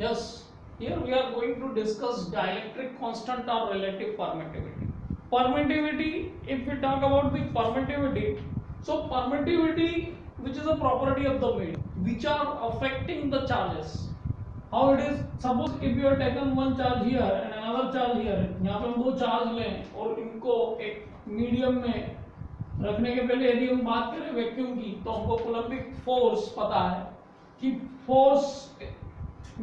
Yes, here we are going to discuss dielectric constant or relative permittivity. Permittivity, if we talk about the permittivity, so permittivity, which is a property of the medium, which are affecting the charges. How it is, suppose if you have taken one charge here and another charge here, यहाँ पे हम दो charge लें और इनको एक medium में रखने के पहले यदि हम बात करें वैक्यूम की, तो हमको कूलम्बिक फोर्स पता है कि force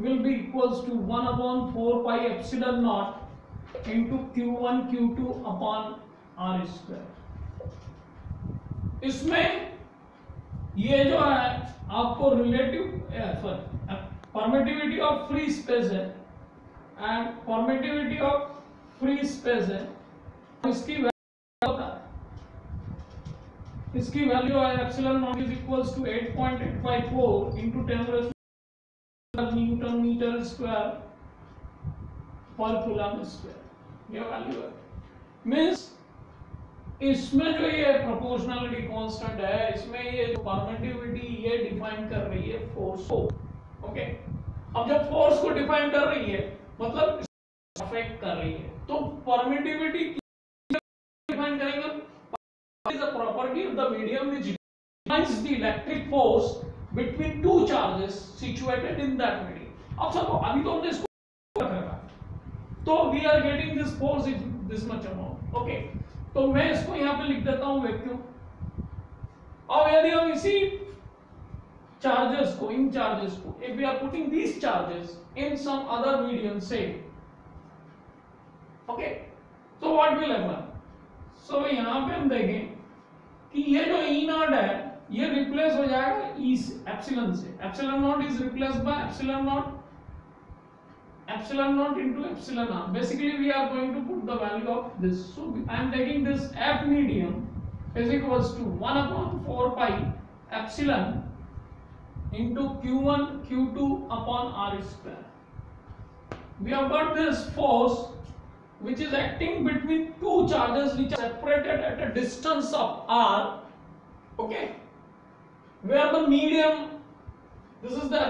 will be equals to 1 upon 4 pi epsilon naught into q1 q2 upon r square. इसमें ये जो है आपको relative permittivity of free space है and permittivity of free space है, इसकी वैल्यू होता है, इसकी वैल्यू है epsilon not is equals to 8.854 into 10 newton metre square पर कूलम स्क्वायर, ये वैल्यू है। मींस इसमें जो ये प्रोपोर्शनलिटी कांस्टेंट है, इसमें ये जो परमिटिविटी ये डिफाइन कर रही है फोर्स को। ओके, अब जब फोर्स को डिफाइन कर रही है मतलब अफेक्ट कर रही है, तो परमिटिविटी डिफाइन करेंगे is a property of the medium which defines the electric force between two charges situated in that medium. अब सब अभी तो हमने इसको रखा, तो we are getting this force is this much amount. Okay, तो मैं इसको यहाँ पे लिख देता हूँ वैक्यूम। अब यदि हम इसी चार्जेस को, इन चार्जेस को, if we are putting these charges in some other medium, say, okay, so what will happen? So यहाँ पे हम देखें कि ये जो E नॉट है ये रिप्लेस हो जाएगा ई एप्सिलॉन से। Epsilon not is replaced by epsilon not into epsilon r. Basically we are going to put the value of this, so I am taking this F medium is equals to 1 upon 4 pi epsilon into q1 q2 upon r square. We have got this force which is acting between two charges which are separated at a distance of r. Okay, where the medium, this is the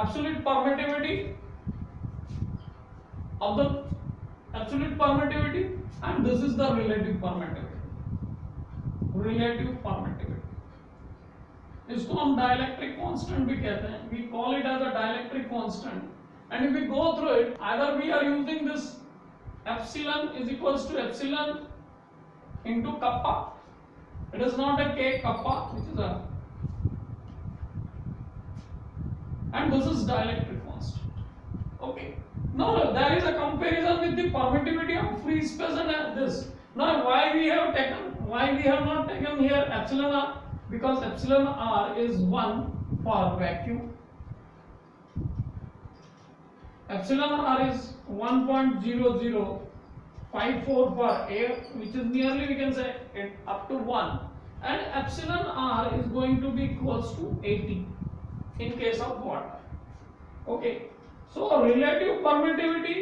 absolute permittivity of the absolute permittivity and this is the relative permittivity. इसको हम dielectric constant भी कहते हैं, we call it as a dielectric constant, and if we go through it, either we are using this epsilon is equals to epsilon into kappa, it is not a k, kappa, which is a, and this is dielectric constant. Okay, now there is a comparison with the permittivity of free space and this. Now why we have not taken here epsilon r? Because epsilon r is 1 for vacuum, epsilon r is 1.0054 for air, which is nearly we can say it up to 1, and epsilon r is going to be equals to 80 in case of water. Okay, so relative permittivity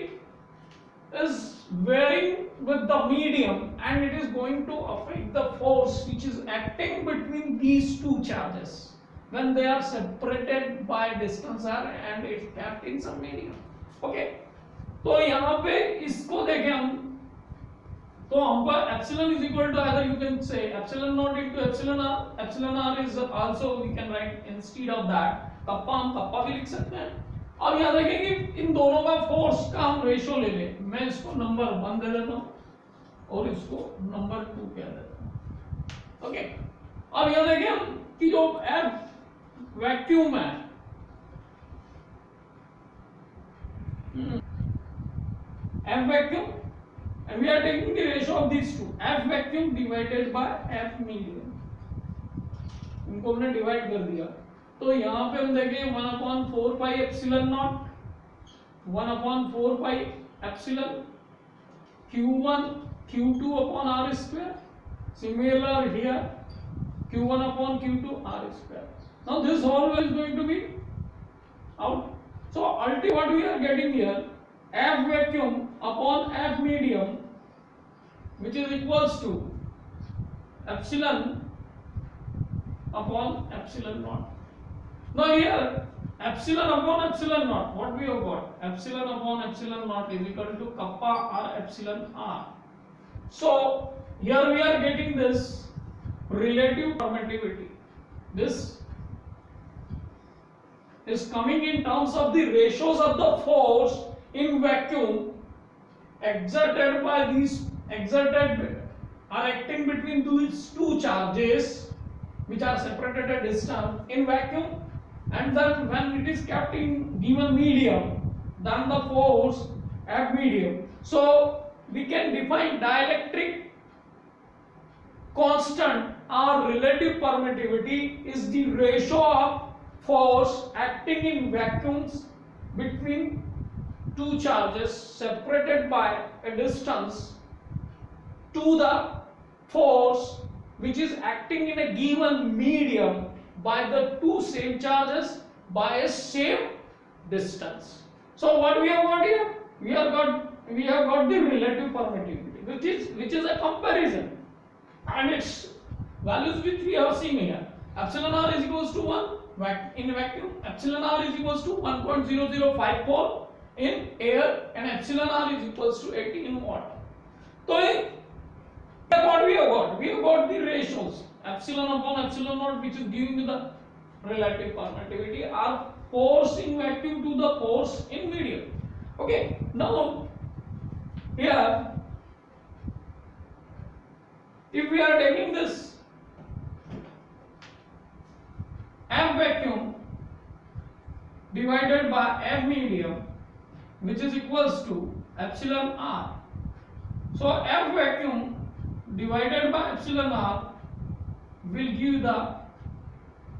is varying with the medium and it is going to affect the force which is acting between these two charges when they are separated by distance r and it's kept in some medium. Okay, तो यहाँ पे इसको देखें हम, तो हमको epsilon is equal to either you can say epsilon naught into epsilon r is also we can write instead of that kappa, हम kappa भी लिख सकते हैं। अब यहाँ देखेंगे इन दोनों का फोर्स का हम रेशियो ले लें, मैं इसको नंबर 1 दे देता हूँ और इसको नंबर 2 कह देता हूँ। ओके, अब यहाँ देखें हम कि जो एफ वैक्यूम है, F vacuum, and we are taking the ratio of these two, F vacuum divided by F medium, इनको हमने डिवाइड कर दिया, तो यहाँ पे हम देखें 1 upon 4 pi epsilon naught, 1 upon 4 pi epsilon q1 q2 upon r square, similar here q1 upon q2 r square. Now this whole is going to be out, so ultimately what we are getting here, F vacuum upon F medium, which is equals to epsilon upon epsilon naught. Now here epsilon upon epsilon naught. What we have got? Epsilon upon epsilon naught is equal to kappa r epsilon r. So here we are getting this relative permittivity. This is coming in terms of the ratios of the force in vacuum exerted by these are acting between these two charges which are separated at distance in vacuum, and then when it is kept in given medium, then the force at medium. So we can define dielectric constant or relative permittivity is the ratio of force acting in vacuums between two charges separated by a distance to the force which is acting in a given medium by the two same charges by a same distance. So what we have got here? We have got the relative permittivity, which is a comparison, and its values which we have seen here. Epsilon r is equals to 1 in vacuum, epsilon r is equals to 1.0054 in air, and epsilon r is equals to 80 in water. So what we have got? We have got the ratios epsilon upon epsilon naught, which is giving me the relative permittivity, are force in vacuum to the force in medium. Okay, now here if we are taking this F vacuum divided by F medium, which is equals to epsilon r. So F vacuum divided by epsilon r will give the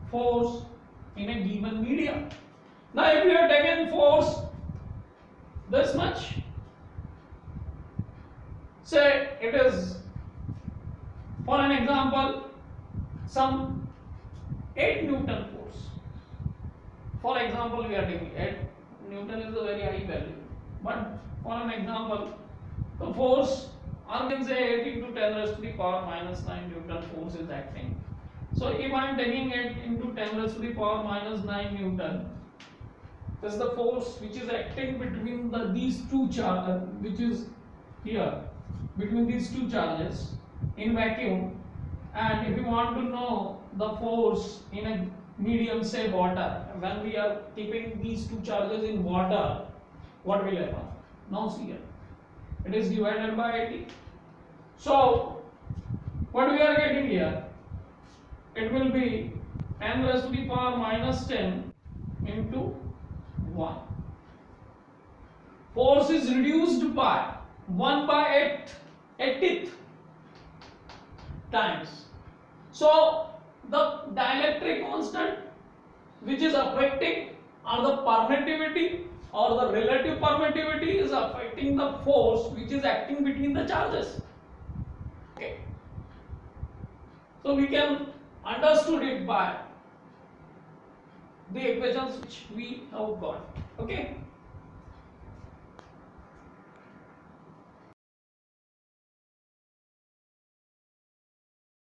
force in a given medium. Now if we have taken force this much, say it is, for an example, some 8 Newton force. For example, we are taking 8 Newton is a very high value, but for an example, the force, or can say 8 into 10 raised to the power minus 9 Newton force is acting. So if I am taking 8 into 10 raised to the power minus 9 Newton, this is the force which is acting between these two charges, which is here between these two charges in vacuum. And if you want to know the force in a medium, say water, when we are keeping these two charges in water, what will happen? Now see here, it is divided by 80. So what we are getting here, it will be 10 raised to the power minus 10 into 1. Force is reduced by 1 by 80th times. So the dielectric constant which is affecting, or the permittivity or the relative permittivity, is affecting the force which is acting between the charges. Okay. So we can understood it by the equations which we have got. Okay.